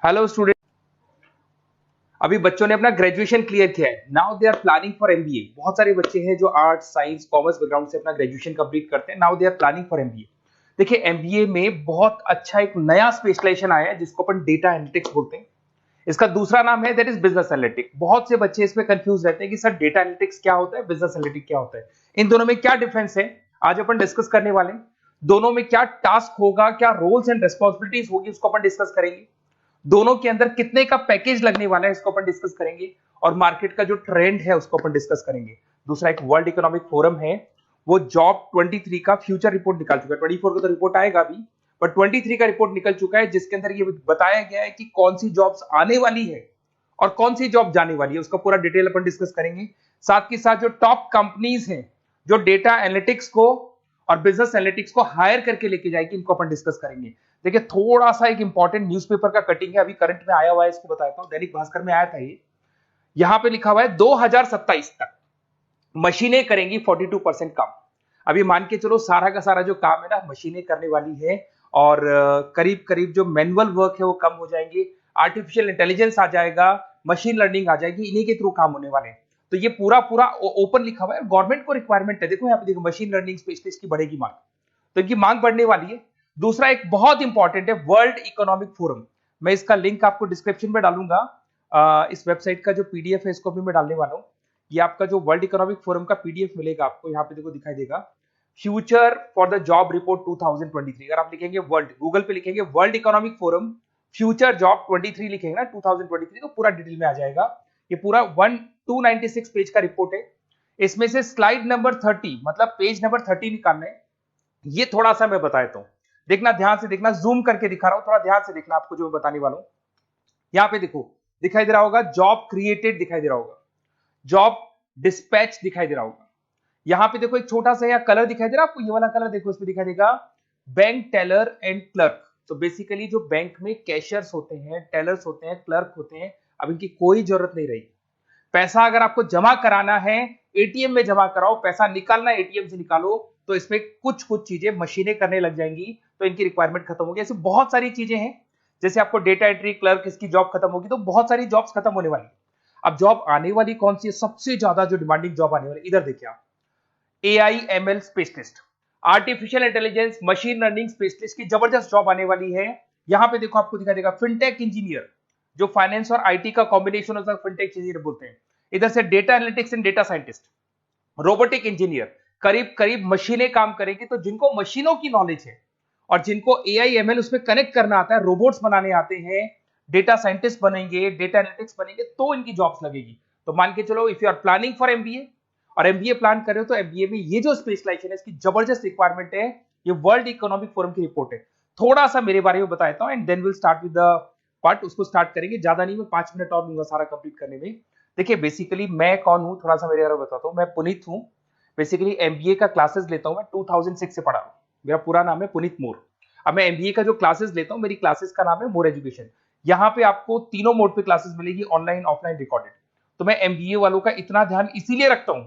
Hello student. अभी बच्चों ने अपना ग्रेजुएशन क्लियर किया है। Now they are planning for MBA. बहुत सारे बच्चे हैं जो आर्ट्स साइंस कॉमर्स बैकग्राउंड से अपना ग्रेजुएशन कंप्लीट करते हैं। Now they are planning for MBA. देखिए एमबीए में बहुत अच्छा एक नया स्पेशलाइजेशन आया है जिसको अपन डेटा एनालिटिक्स बोलते हैं। इसका दूसरा नाम है दैट इज बिजनेस एनालिटिक्स। बहुत से बच्चे इसमें कंफ्यूज रहते हैं कि सर डेटा एनालिटिक्स क्या होता है, बिजनेस एनालिटिक्स क्या होता है, इन दोनों में क्या डिफरेंस है। आज अपन डिस्कस करने वाले हैं। दोनों में क्या टास्क होगा, क्या रोल्स एंड रिस्पॉन्सिबिलिटीज होगी, उसको अपन डिस्कस करेंगे। दोनों के अंदर कितने का पैकेज लगने वाला है इसको अपन डिस्कस करेंगे। और मार्केट का जो ट्रेंड है उसको अपन डिस्कस करेंगे। दूसरा एक वर्ल्ड इकोनॉमिक फोरम है, वो जॉब 23 का फ्यूचर रिपोर्ट निकाल चुका है। 24 का तो रिपोर्ट आएगा अभी, पर 23 का रिपोर्ट निकल चुका है जिसके अंदर ये बताया गया है कि कौन सी जॉब्स आने वाली है और कौन सी जॉब जाने वाली है। उसका पूरा डिटेल अपन डिस्कस करेंगे। साथ के साथ जो टॉप कंपनीज हैं जो डेटा एनालिटिक्स को और बिजनेस एनालिटिक्स को हायर करके लेके जाएगी, इनको अपन डिस्कस करेंगे। देखिए थोड़ा सा एक इंपॉर्टेंट न्यूज़पेपर का कटिंग है, अभी करंट में आया हुआ है, इसको बताता हूं। दैनिक भास्कर में आया था ये। यहां पे लिखा हुआ है 2027 तक मशीनें करेंगी 42% काम। अभी मान के चलो सारा का सारा जो काम है ना मशीनें करने वाली है। और करीब करीब जो मैनुअल वर्क है वो कम हो जाएंगे। आर्टिफिशियल इंटेलिजेंस आ जाएगा, मशीन लर्निंग आ जाएगी, इन्हीं के थ्रू काम होने वाले हैं। तो ये पूरा पूरा ओपन लिखा हुआ है। गवर्नमेंट को रिक्वायरमेंट है। देखो यहाँ पे देखो, मशीन लर्निंग स्पेशलिस्ट की बढ़ेगी मांग, तो इनकी मांग बढ़ने वाली है। दूसरा एक बहुत इंपॉर्टेंट है वर्ल्ड इकोनॉमिक फोरम। मैं इसका लिंक आपको डिस्क्रिप्शन में डालूंगा। इस वेबसाइट का जो पीडीएफ है इसको भी मैं डालने वाला हूं। ये आपका जो वर्ल्ड इकोनॉमिक फोरम का पीडीएफ मिलेगा आपको, यहाँ पे देखो दिखाई देगा future for the job report 2023। अगर आप लिखेंगे वर्ल्ड, गूगल पे लिखेंगे world economic forum future job 23 लिखेंगे ना 2023, तो पूरा डिटेल में आ जाएगा। ये पूरा 296 पेज का रिपोर्ट है। इसमें से स्लाइड नंबर 30 मतलब पेज नंबर 30 निकालना है। ये थोड़ा सा मैं बता देता हूं, देखना ध्यान से देखना, जूम करके दिखा रहा हूं, थोड़ा ध्यान से देखना आपको जो मैं बताने वाला हूं। यहां पे देखो दिखाई दे रहा होगा जॉब क्रिएटेड, दिखाई दे रहा होगा जॉब डिस्पैच, दिखाई दे रहा होगा। यहां पे देखो एक छोटा सा यहाँ कलर दिखाई दे रहा है आपको, ये वाला कलर देखो, इसमें दिखाई देगा बैंक टेलर एंड क्लर्क। तो बेसिकली जो बैंक में कैशियर्स होते हैं, टेलर्स होते हैं, क्लर्क होते हैं, अब इनकी कोई जरूरत नहीं रही। पैसा अगर आपको जमा कराना है एटीएम में जमा कराओ, पैसा निकालना एटीएम से निकालो, तो इसमें कुछ कुछ चीजें मशीनें करने लग जाएंगी, तो इनकी रिक्वायरमेंट खत्म होगी। ऐसे बहुत सारी चीजें हैं, जैसे आपको डेटा एंट्री क्लर्क इसकी जॉब खत्म होगी, तो बहुत सारी जॉब्स खत्म होने वाली। अब जॉब आने वाली कौन सी है, सबसे ज्यादा जो डिमांडिंग जॉब आने वाली, इधर देखिए आप, AI ML specialist, artificial intelligence machine learning specialist की जबरदस्त जॉब आने वाली है। यहां पे देखो आपको दिखाई देगा फिनटेक इंजीनियर, जो फाइनेंस और आईटी का कॉम्बिनेशन होता है, फिनटेक इंजीनियर बोलते हैं। इधर से data analytics and data scientist, robotic engineer, करीब करीब मशीनें काम करेंगी। तो जिनको मशीनों की नॉलेज है और जिनको एआई एमएल उसमें कनेक्ट करना आता है, रोबोट्स बनाने आते हैं, डेटा साइंटिस्ट बनेंगे, डेटा एनालिटिक्स बनेंगे, तो इनकी जॉब्स लगेगी। तो मान के चलो if you are planning for MBA और एमबीए प्लान कर रहे हो, तो एमबीए में ये जो स्पेशलाइजेशन है इसकी जबरदस्त रिक्वायरमेंट है। ये वर्ल्ड इकोनॉमिक फोरम की रिपोर्ट है। थोड़ा सा मेरे बारे में बताता हूं and then will start with the part. उसको स्टार्ट करेंगे, ज्यादा नहीं, मैं 5 मिनट और लूंगा सारा कंप्लीट करने में। देखिए बेसिकली मैं कौन हूं, थोड़ा सा मेरे बारे में बताता हूं। मैं पुनीत हूं। बेसिकली एमबीए का क्लासेस लेता हूं मैं 2006 से पढ़ा हूं। मेरा पूरा नाम है पुनीत मोर। अब मैं एमबीए का जो क्लासेस लेता हूं, मेरी क्लासेस का नाम है मोर एजुकेशन। यहाँ पे आपको तीनों मोड पे क्लासेस मिलेगी, ऑनलाइन ऑफलाइन रिकॉर्डेड। तो मैं एमबीए वालों का इतना ध्यान इसीलिए रखता हूं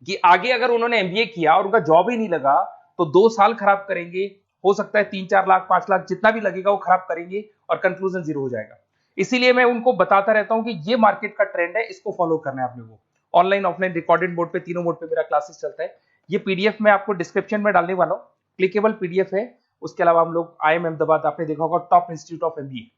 कि आगे अगर उन्होंने एमबीए किया और उनका जॉब ही नहीं लगा तो 2 साल खराब करेंगे। हो सकता है 3-4 लाख 5 लाख जितना भी लगेगा वो खराब करेंगे और कंक्लूजन जीरो हो जाएगा। इसीलिए मैं उनको बताता रहता हूं कि ये मार्केट का ट्रेंड है, इसको फॉलो करना है आपने को। ऑनलाइन ऑफलाइन रिकॉर्डेड मोड पे, तीनों मोड पे मेरा क्लासेस चलता है। ये पीडीएफ मैं आपको डिस्क्रिप्शन में डालने वाला हूँ, क्लिकेबल पीडीएफ है। उसके अलावा हम लोग आईएम अहमदाबाद, आपने देखा होगा top institute of MBA,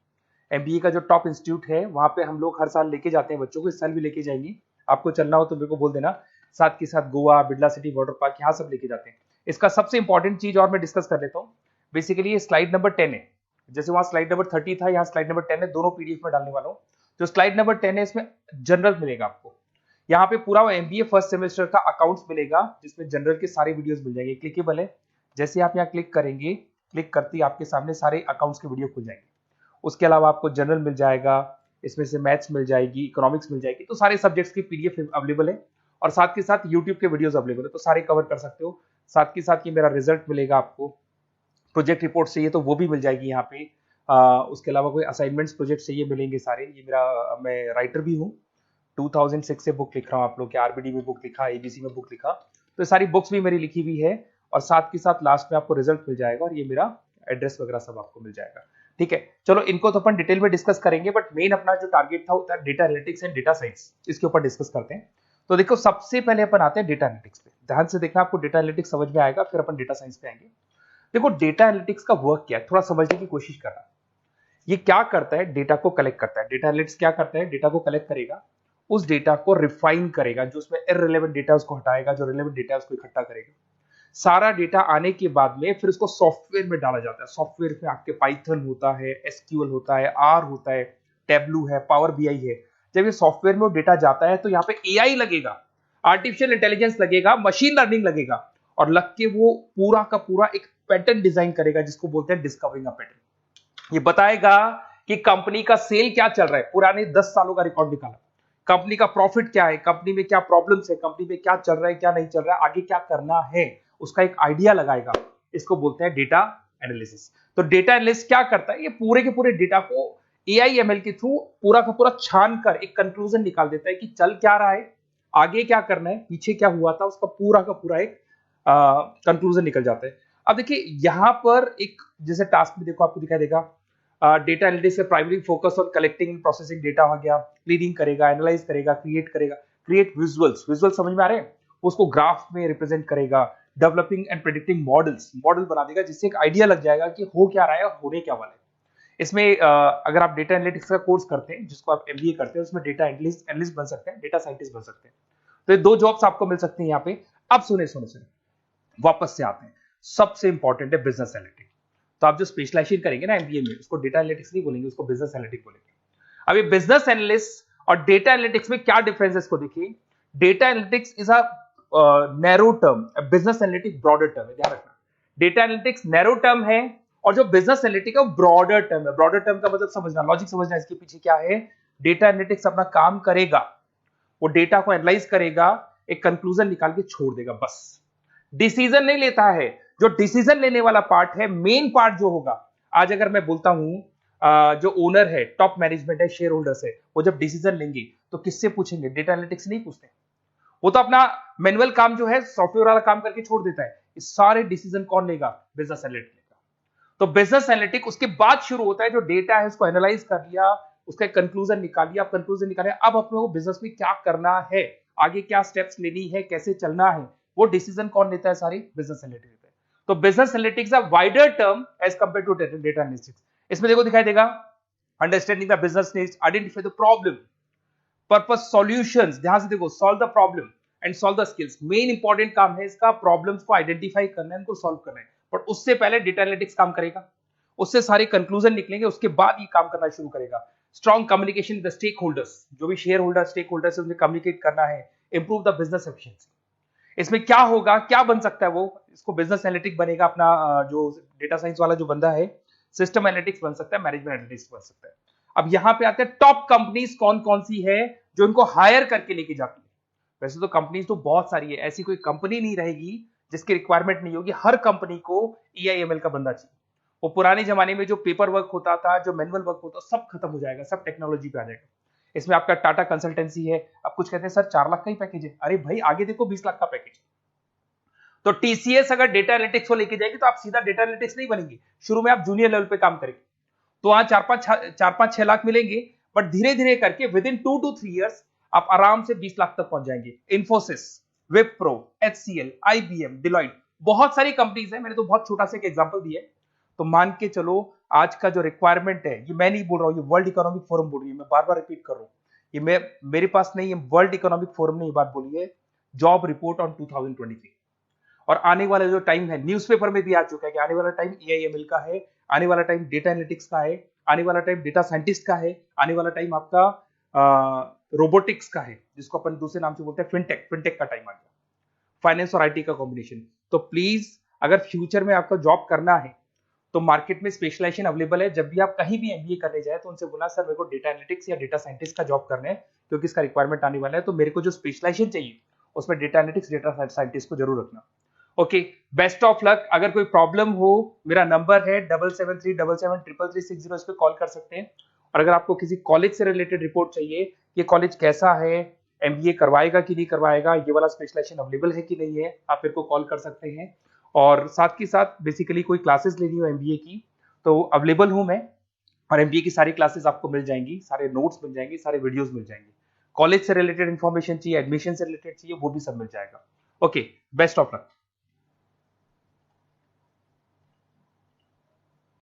MBA का जो टॉप इंस्टीट्यूट है वहां पे हम लोग हर साल लेके जाते हैं बच्चों को। इस साल भी लेके जाएंगे, आपको चलना हो तो मेरे को बोल देना। साथ के साथ Goa, Birla city water park, यहाँ सब लेके जाते हैं। इसका सबसे इंपॉर्टेंट चीज और मैं डिस्कस कर लेता हूँ। बेसिकली ये स्लाइड नंबर 10 है, जैसे वहां स्लाइड नंबर 30 था, यहाँ स्लाइड नंबर 10 है, दोनों पीडीएफ में डालने वाला हूँ। जो स्लाइड नंबर 10 है इसमें जनरल मिलेगा आपको। यहाँ पे पूरा एमबीए फर्स्ट सेमेस्टर का अकाउंट्स मिलेगा, जिसमें जनरल के सारे वीडियोस मिल जाएंगे, क्लिकेबल है। जैसे आप यहाँ क्लिक करेंगे, क्लिक करते ही आपके सामने सारे अकाउंट्स के वीडियो खुल जाएंगे। उसके अलावा आपको जनरल मिल जाएगा, इसमें से मैथ्स मिल जाएगी, इकोनॉमिक्स मिल जाएगी, तो सारे सब्जेक्ट्स की पीडीएफ अवेलेबल है। और साथ के साथ यूट्यूब के वीडियोस अवेलेबल है, तो सारे कवर कर सकते हो। साथ के साथ ये मेरा रिजल्ट मिलेगा आपको। प्रोजेक्ट रिपोर्ट चाहिए तो वो भी मिल जाएगी यहाँ पे। उसके अलावा कोई असाइनमेंट्स प्रोजेक्ट चाहिए मिलेंगे सारे। ये मेरा, मैं राइटर भी हूँ, 2006 से बुक लिख रहा हूँ। आप लोग के आरबीडी में बुक लिखा, एबीसी में बुक लिखा, तो सारी बुक्स भी मेरी लिखी हुई है। और साथ के साथ लास्ट में आपको रिजल्ट मिल जाएगा और ये मेरा एड्रेस वगैरह सब आपको मिल जाएगा। ठीक है, चलो इनको तो अपन डिटेल में डिस्कस करेंगे, बट मेन अपना जो टारगेट था वो था data analytics and data science, इसके ऊपर डिस्कस करते हैं। तो देखो सबसे पहले अपन आते हैं डेटा एनालिटिक्स पे, ध्यान से देखना, आपको डेटा एनालिटिक्स समझ में आएगा, फिर अपन डेटा साइंस पे आएंगे। देखो डेटा एनालिटिक्स का वर्क क्या है, थोड़ा समझने की कोशिश करना। ये क्या करता है, डेटा को कलेक्ट करता है। डेटा एनालिटिक्स क्या करता है, डेटा को कलेक्ट करेगा, उस डेटा को रिफाइन करेगा, जो उसमें इररिलेवेंट डेटा उसको हटाएगा, जो रिलेवेंट डेटा उसको इकट्ठा करेगा। सारा डेटा आने के बाद में फिर उसको सॉफ्टवेयर में डाला जाता है। सॉफ्टवेयर में आपके पाइथन होता है, एसक्यूएल होता है, आर होता है, टेब्लू है, पावर बीआई है। जब ये सॉफ्टवेयर में डेटा जाता है तो यहाँ पे एआई लगेगा, आर्टिफिशियल इंटेलिजेंस लगेगा, मशीन लर्निंग लगेगा, और लग के वो पूरा का पूरा एक पैटर्न डिजाइन करेगा, जिसको बोलते हैं डिस्कवरिंग अ पैटर्न। ये बताएगा कि कंपनी का सेल क्या चल रहा है, पुराने 10 सालों का रिकॉर्ड निकाला, कंपनी का प्रॉफिट क्या है, कंपनी में क्या प्रॉब्लम्स है, कंपनी में क्या चल रहा है, क्या नहीं चल रहा है, आगे क्या करना है, उसका एक आइडिया लगाएगा। इसको बोलते हैं डेटा एनालिसिस। तो डेटा एनालिस्ट क्या करता है, ये पूरे के पूरे डेटा को एआई एमएल के थ्रू पूरा का पूरा छान कर एक कंक्लूजन निकाल देता है कि चल क्या रहा है, आगे क्या करना है, पीछे क्या हुआ था, उसका पूरा का पूरा एक कंक्लूजन निकल जाता है। अब देखिए यहां पर एक जैसे टास्क में देखो आपको दिखाई देगा, डेटा एनालिटिक्स से primary focus on collecting processing data हो गया, क्लीनिंग करेगा, एनालाइज करेगा, क्रिएट करेगा, क्रिएट विजुअल्स, विजुअल समझ में आ रहे हैं, उसको ग्राफ में रिप्रेजेंट करेगा, developing and predicting models, model बना देगा जिससे एक आइडिया लग जाएगा कि हो क्या रहा है और होने क्या वाला है। इसमें अगर आप डेटा एनालिटिक्स का कोर्स करते हैं, जिसको आप एमबीए करते हैं, उसमें डेटा एनालिस्ट बन सकते हैं, डेटा साइंटिस्ट बन सकते हैं। तो ये दो जॉब्स आपको मिल सकती हैं यहाँ पे। अब सुने सुने सुने वापस से आते हैं, सबसे इंपॉर्टेंट है बिजनेस एनालिटिक्स। तो आप जो स्पेशलाइजेशन करेंगे ना एमबीए में, उसको डेटा एनालिटिक्स नहीं बोलेंगे, उसको बिजनेस एनालिटिक्स बोलेंगे। अब ये बिजनेस एनालिस्ट और डेटा एनालिटिक्स में क्या डिफरेंस है इसको देखिए। Data analytics is a narrow term, business analytics broader term है, ध्यान रखना। डेटा एनालिटिक्स नैरो टर्म है और जो बिजनेस एनालिटिक्स है वो ब्रॉडर टर्म है। ब्रॉडर टर्म का मतलब समझना, लॉजिक समझना, इसके पीछे क्या है। डेटा एनालिटिक्स अपना काम करेगा, वो डेटा को एनालाइज करेगा, एक कंक्लूजन निकाल के छोड़ देगा, बस। डिसीजन नहीं लेता है। जो डिसीजन लेने वाला पार्ट है, मेन पार्ट जो होगा, आज अगर मैं बोलता हूं जो ओनर है, टॉप मैनेजमेंट है, शेयर होल्डर्स है, वो जब डिसीजन लेंगे तो किससे पूछेंगे, डेटा एनालिटिक्स नहीं पूछते। वो तो अपना मैनुअल काम जो है, सॉफ्टवेयर वाला काम करके छोड़ देता है। इस सारे डिसीजन कौन लेगा, बिजनेस एनालिटिक्स लेगा। तो बिजनेस एनालिटिक्स उसके बाद शुरू होता है, जो डेटा है उसको एनालाइज कर लिया, उसका एक कंक्लूजन निकाल लिया, अब कंक्लूजन निकाले, अब अपने को बिजनेस में क्या करना है, आगे क्या स्टेप्स लेनी है, कैसे चलना है, वो डिसीजन कौन लेता है, सारी बिजनेस एनालिटिक्स लेता है। तो business analytics a wider term as compare to data analytics. इसमें देखो दिखाई देगा, understanding the business needs, identify the problem, purpose, solutions, ध्यान से देखो, solve the problem and solve the skills. Main important काम है इसका, प्रॉब्लम्स को आइडेंटिफाई करना है, उनको सॉल्व करना है, बट उससे पहले डेटा एनालिटिक्स काम करेगा, उससे सारे कंक्लूजन निकलेंगे, उसके बाद ये काम करना शुरू करेगा। Strong communication with the stakeholders, जो भी शेयर होल्डर स्टेक होल्डर्स है उनसे कम्युनिकेट करना है, इंप्रूव द बिजनेस एफिशिएंसी। इसमें क्या होगा, क्या बन सकता है, वो इसको बिजनेस एनालिटिक्स बनेगा अपना, जो डेटा साइंस वाला जो बंदा है, सिस्टम एनालिटिक्स बन सकता है, मैनेजमेंट एनालिटिक्स बन सकता है। अब यहां पे आते हैं टॉप कंपनीज कौन कौन सी है जो इनको हायर करके लेके जाती है। वैसे तो कंपनीज तो बहुत सारी है, ऐसी कोई कंपनी नहीं रहेगी जिसकी रिक्वायरमेंट नहीं होगी, हर कंपनी को ईआईएमएल का बंदा चाहिए। वो पुराने जमाने में जो पेपर वर्क होता था, जो मैनुअल वर्क होता, सब खत्म हो जाएगा, सब टेक्नोलॉजी पे आ जाएगा। इसमें आपका टाटा कंसल्टेंसी है, अब कुछ कहते हैं सर 4 लाख का ही पैकेज है, अरे भाई आगे देखो 20 लाख का पैकेज। तो टीसीएस अगर डेटा एनालिटिक्स को लेके जाएगी तो आप सीधा डेटा एनालिटिक्स नहीं बनेंगे, शुरू में आप जूनियर लेवल पे काम करेंगे, तो वहां 4-5-6 लाख मिलेंगे, बट धीरे धीरे करके विद इन 2 to 3 years आप आराम से 20 लाख तक पहुंच जाएंगे। Infosys, Wipro, HCL, IBM, Deloitte, बहुत सारी कंपनीज है, मैंने तो बहुत छोटा सा एक एग्जांपल दिया है। तो मान के चलो आज का जो रिक्वायरमेंट है, ये मैं नहीं बोल रहा हूं, ये वर्ल्ड इकोनॉमिक फोरम बोल रही है, मैं बार बार रिपीट कर रहा हूं, ये मेरे पास नहीं, ये वर्ल्ड इकोनॉमिक फोरम ने ये बात बोली है, जॉब रिपोर्ट ऑन 2023। और आने वाला जो टाइम है, न्यूज़पेपर में भी आ चुका है कि आने वाला टाइम एआईएमएल का है, आने वाला टाइम डेटा एनालिटिक्स का है, आने वाला टाइम डेटा साइंटिस्ट का है, आने वाला टाइम आपका रोबोटिक्स का है, जिसको अपन दूसरे नाम से बोलते हैं फिनटेक, फिनटेक का टाइम आ गया, फाइनेंस और आईटी का कॉम्बिनेशन। तो प्लीज अगर फ्यूचर में आपका जॉब करना है तो मार्केट में स्पेशलाइजेशन अवेलेबल है। जब भी आप कहीं भी एमबीए करने जाए तो उनसे बोला सर मेरे को डेटा एनालिटिक्स या डेटा साइंटिस्ट का जॉब करना है, क्योंकि इसका रिक्वायरमेंट आने वाला है, तो मेरे को जो स्पेशलाइजेशन चाहिए उसमें डेटा एनालिटिक्स, डेटा साइंटिस्ट को जरूर रखना। Okay, best of luck. अगर कोई प्रॉब्लम हो, मेरा नंबर है 7737733360, इस पे कॉल कर सकते हैं। और अगर आपको किसी कॉलेज से रिलेटेड रिपोर्ट चाहिए, ये कॉलेज कैसा है, एमबीए करवाएगा कि नहीं करवाएगा, ये वाला स्पेशलाइजेशन अवेलेबल है कि नहीं है, आप मेरे को कॉल कर सकते हैं। और साथ ही साथ बेसिकली कोई क्लासेस लेनी हो एमबीए की तो अवेलेबल हूं मैं, और एमबीए की सारी क्लासेस आपको मिल जाएंगी, सारे नोट्स मिल जाएंगे, सारे वीडियोस मिल जाएंगे। कॉलेज से रिलेटेड इन्फॉर्मेशन चाहिए, एडमिशन से रिलेटेड चाहिए, वो भी सब मिल जाएगा। Okay, best of luck.